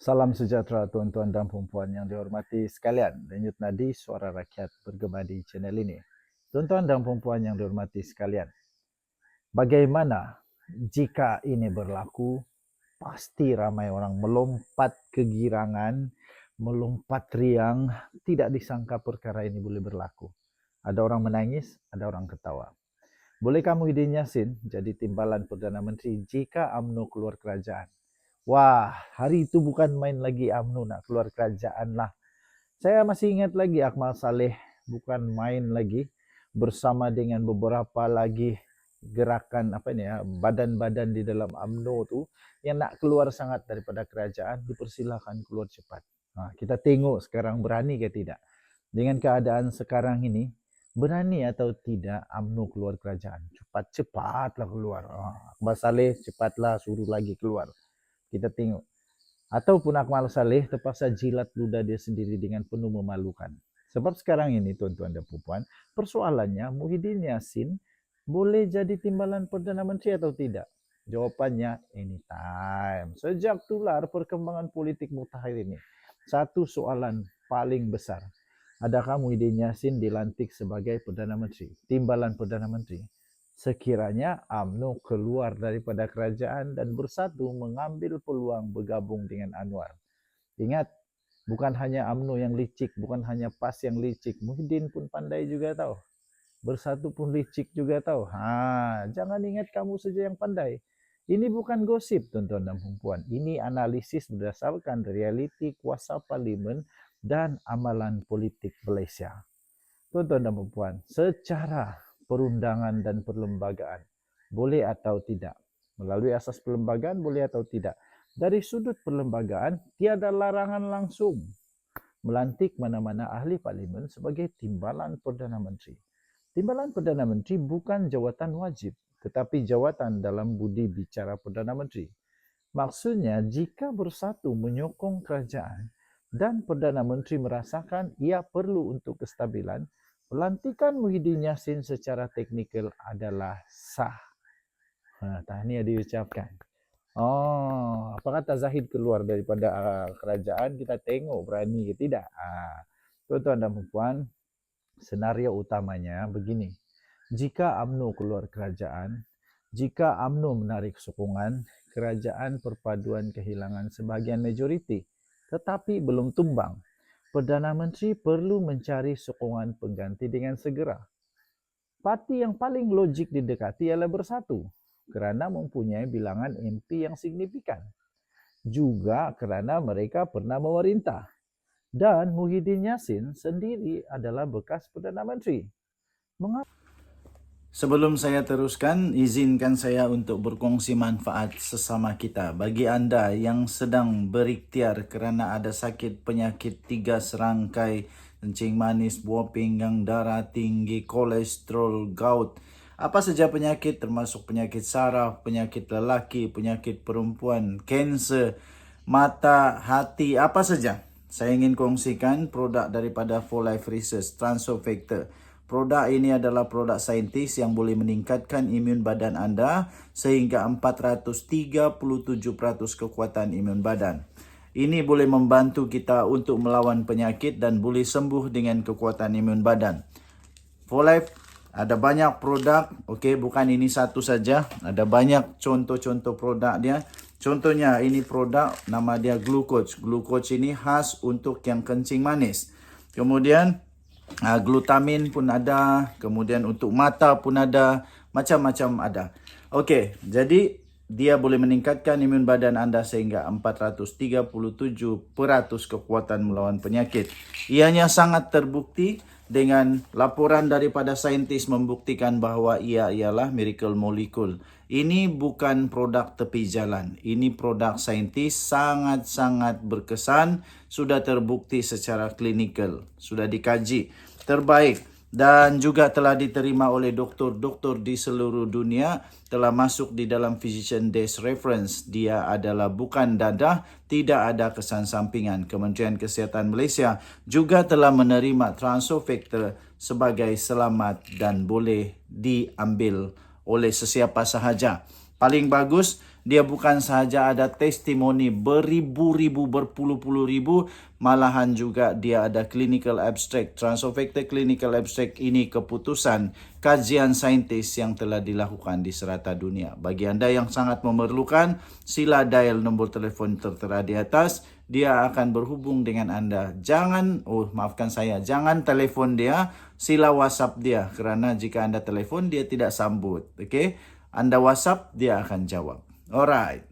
Salam sejahtera tuan-tuan dan puan-puan yang dihormati sekalian. Denyut nadi suara rakyat bergema di channel ini. Tuan-tuan dan puan-puan yang dihormati sekalian, bagaimana jika ini berlaku? Pasti ramai orang melompat kegirangan, melompat riang, tidak disangka perkara ini boleh berlaku. Ada orang menangis, ada orang ketawa. Bolehkah Muhyiddin Yassin jadi timbalan Perdana Menteri jika UMNO keluar kerajaan? Wah, hari itu bukan main lagi UMNO nak keluar kerajaan lah. Saya masih ingat lagi Akmal Saleh bukan main lagi bersama dengan beberapa lagi gerakan badan-badan di dalam UMNO tu yang nak keluar sangat daripada kerajaan, dipersilakan keluar cepat. Kita tengok sekarang berani ke tidak. Dengan keadaan sekarang ini, berani atau tidak UMNO keluar kerajaan? Cepat-cepatlah keluar. Akmal Saleh cepatlah suruh lagi keluar. Kita tengok. Ataupun Akmal Saleh terpaksa jilat ludah dia sendiri dengan penuh memalukan. Sebab sekarang ini tuan-tuan dan puan, persoalannya Muhyiddin Yassin boleh jadi timbalan Perdana Menteri atau tidak? Jawapannya anytime. Sejak tular perkembangan politik mutakhir ini, satu soalan paling besar. Adakah Muhyiddin Yassin dilantik sebagai Perdana Menteri, timbalan Perdana Menteri? Sekiranya UMNO keluar daripada kerajaan dan bersatu mengambil peluang bergabung dengan Anwar. Ingat, bukan hanya UMNO yang licik, bukan hanya PAS yang licik, Muhyiddin pun pandai juga tahu. Bersatu pun licik juga tahu. Jangan ingat kamu saja yang pandai. Ini bukan gosip tuan-tuan dan puan. Ini analisis berdasarkan realiti kuasa parlimen dan amalan politik Malaysia. Tuan-tuan dan puan, secara perundangan dan perlembagaan, boleh atau tidak? Melalui asas perlembagaan, boleh atau tidak? Dari sudut perlembagaan, tiada larangan langsung melantik mana-mana ahli parlimen sebagai timbalan Perdana Menteri. Timbalan Perdana Menteri bukan jawatan wajib, tetapi jawatan dalam budi bicara Perdana Menteri. Maksudnya, jika bersatu menyokong kerajaan dan Perdana Menteri merasakan ia perlu untuk kestabilan, pelantikan Muhyiddin Yassin secara teknikal adalah sah. Tahniah diucapkan. Apa kata Zahid keluar daripada kerajaan? Kita tengok berani ke tidak. Tuan-tuan dan puan, senario utamanya begini. Jika UMNO keluar kerajaan, jika UMNO menarik sokongan, kerajaan perpaduan kehilangan sebahagian majoriti, tetapi belum tumbang. Perdana Menteri perlu mencari sokongan pengganti dengan segera. Parti yang paling logik didekati ialah Bersatu, kerana mempunyai bilangan MP yang signifikan. Juga kerana mereka pernah memerintah. Dan Muhyiddin Yassin sendiri adalah bekas Perdana Menteri. Mengapa? Sebelum saya teruskan, izinkan saya untuk berkongsi manfaat sesama kita. Bagi anda yang sedang berikhtiar kerana ada sakit penyakit 3 serangkai, kencing manis, buah pinggang, darah tinggi, kolesterol, gout, apa saja penyakit termasuk penyakit saraf, penyakit lelaki, penyakit perempuan, kanser, mata, hati, apa saja. Saya ingin kongsikan produk daripada 4Life Research, Transofactor. Produk ini adalah produk saintis yang boleh meningkatkan imun badan anda sehingga 437% kekuatan imun badan. Ini boleh membantu kita untuk melawan penyakit dan boleh sembuh dengan kekuatan imun badan. 4Life ada banyak produk, bukan ini satu saja. Ada banyak contoh-contoh produk dia. Contohnya ini produk nama dia Glucoach. Glucoach ini khas untuk yang kencing manis. Kemudian glutamin pun ada, kemudian untuk mata pun ada, macam-macam ada. Jadi dia boleh meningkatkan imun badan anda sehingga 437% kekuatan melawan penyakit. Ianya sangat terbukti dengan laporan daripada saintis membuktikan bahawa ia ialah miracle molecule. Ini bukan produk tepi jalan. Ini produk saintis sangat-sangat berkesan, sudah terbukti secara klinikal, sudah dikaji, terbaik dan juga telah diterima oleh doktor-doktor di seluruh dunia, telah masuk di dalam Physician Desk Reference. Dia adalah bukan dadah, tidak ada kesan sampingan. Kementerian Kesihatan Malaysia juga telah menerima Transofactor sebagai selamat dan boleh diambil oleh sesiapa sahaja. Paling bagus Dia bukan sahaja ada testimoni beribu-ribu, berpuluh-puluh ribu, malahan juga dia ada clinical abstract. Transofecta clinical abstract ini keputusan kajian saintis yang telah dilakukan di serata dunia. Bagi Anda yang sangat memerlukan, sila dial nombor telefon tertera di atas. Dia akan berhubung dengan Anda. Jangan telepon dia, sila WhatsApp dia. Kerana jika Anda telepon, dia tidak sambut. Okay? Anda WhatsApp, dia akan jawab. Alright.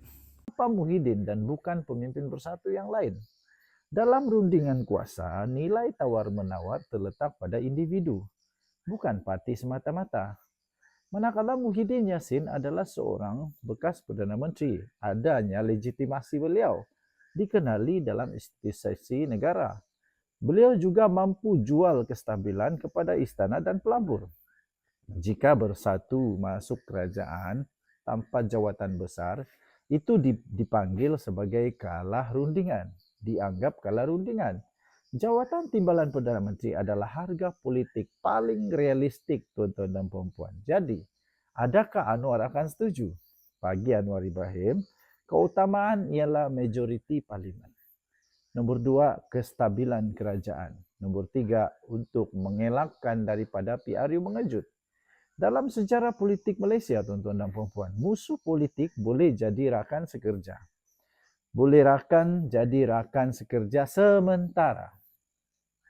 Pak Muhyiddin dan bukan pemimpin Bersatu yang lain. Dalam rundingan kuasa, nilai tawar-menawar terletak pada individu, bukan parti semata-mata. Manakala Muhyiddin Yassin adalah seorang bekas Perdana Menteri, adanya legitimasi beliau, dikenali dalam institusi negara. Beliau juga mampu jual kestabilan kepada istana dan pelabur. Jika Bersatu masuk kerajaan tanpa jawatan besar, itu dipanggil sebagai kalah rundingan, dianggap kalah rundingan. Jawatan timbalan Perdana Menteri adalah harga politik paling realistik, tuan-tuan dan puan-puan. Jadi, adakah Anwar akan setuju? Bagi Anwar Ibrahim, keutamaan ialah majoriti parlimen. Nombor 2, kestabilan kerajaan. Nombor 3, untuk mengelakkan daripada PRU mengejut. Dalam sejarah politik Malaysia, tuan-tuan dan puan-puan, musuh politik boleh jadi rakan sekerja. Boleh jadi rakan sekerja sementara.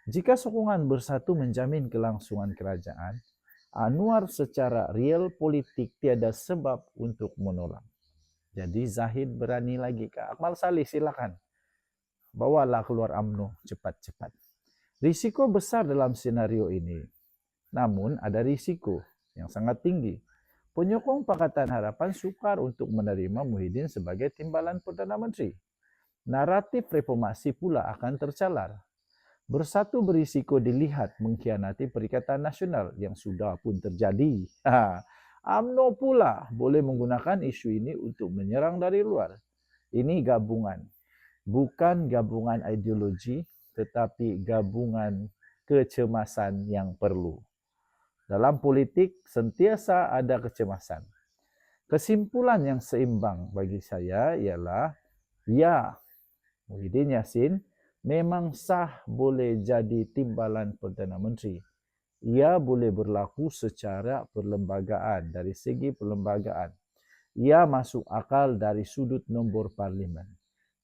Jika sokongan Bersatu menjamin kelangsungan kerajaan, Anwar secara real politik tiada sebab untuk menolak. Jadi Zahid berani lagi ke Akmal Saleh, silakan. Bawalah keluar UMNO cepat-cepat. Risiko besar dalam senario ini. Namun ada risiko yang sangat tinggi. Penyokong Pakatan Harapan sukar untuk menerima Muhyiddin sebagai timbalan Perdana Menteri. Naratif reformasi pula akan tercalar. Bersatu berisiko dilihat mengkhianati Perikatan Nasional yang sudah pun terjadi. UMNO pula boleh menggunakan isu ini untuk menyerang dari luar. Ini gabungan. Bukan gabungan ideologi, tetapi gabungan kecemasan yang perlu. Dalam politik, sentiasa ada kecemasan. Kesimpulan yang seimbang bagi saya ialah, ya, Muhyiddin Yassin memang sah boleh jadi timbalan Perdana Menteri. Ia boleh berlaku secara perlembagaan, dari segi perlembagaan. Ia masuk akal dari sudut nombor parlimen.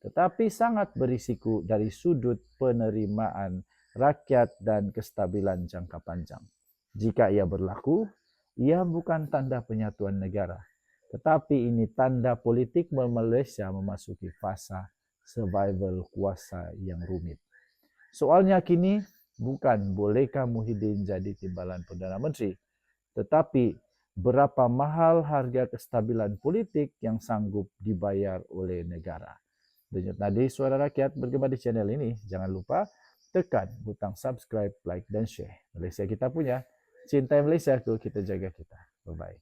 Tetapi sangat berisiko dari sudut penerimaan rakyat dan kestabilan jangka panjang. Jika ia berlaku, ia bukan tanda penyatuan negara, tetapi ini tanda politik Malaysia memasuki fasa survival kuasa yang rumit. Soalnya kini bukan bolehkah Muhyiddin jadi timbalan Perdana Menteri, tetapi berapa mahal harga kestabilan politik yang sanggup dibayar oleh negara. Denyut nadi Suara Rakyat bergema di channel ini. Jangan lupa tekan butang subscribe, like dan share. Malaysia kita punya. Cintai Malaysia, kita jaga kita. Bye-bye.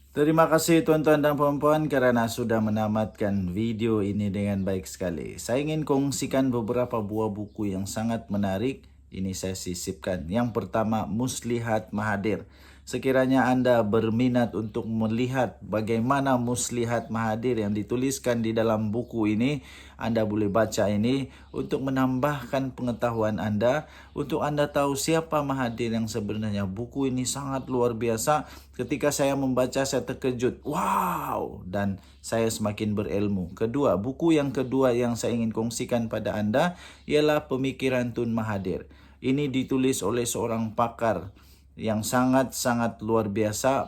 Terima kasih tuan-tuan dan puan-puan kerana sudah menamatkan video ini dengan baik sekali. Saya ingin kongsikan beberapa buah buku yang sangat menarik. Ini saya sisipkan. Yang pertama, Muslihat Mahathir. Sekiranya Anda berminat untuk melihat bagaimana Muslihat Mahathir yang dituliskan di dalam buku ini, Anda boleh baca ini untuk menambahkan pengetahuan Anda, untuk Anda tahu siapa Mahathir yang sebenarnya. Buku ini sangat luar biasa. Ketika saya membaca, saya terkejut. Wow! Dan saya semakin berilmu. Kedua, buku yang kedua yang saya ingin kongsikan pada Anda ialah Pemikiran Tun Mahathir. Ini ditulis oleh seorang pakar yang sangat-sangat luar biasa,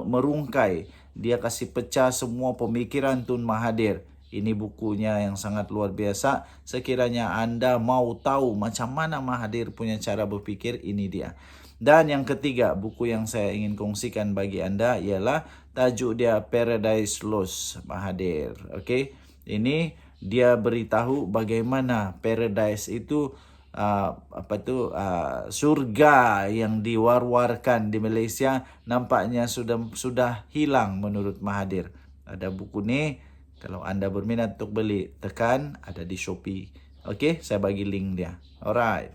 merungkai. Dia kasih pecah semua pemikiran Tun Mahathir. Ini bukunya yang sangat luar biasa. Sekiranya Anda mau tahu macam mana Mahathir punya cara berfikir, ini dia. Dan yang ketiga, buku yang saya ingin kongsikan bagi Anda ialah tajuk dia Paradise Lost Mahathir. Okey, ini dia beritahu bagaimana paradise itu surga yang diwar-warkan di Malaysia nampaknya sudah hilang menurut Mahathir. Ada buku ni, kalau anda berminat untuk beli, tekan, ada di Shopee. Okey, saya bagi link dia. Alright.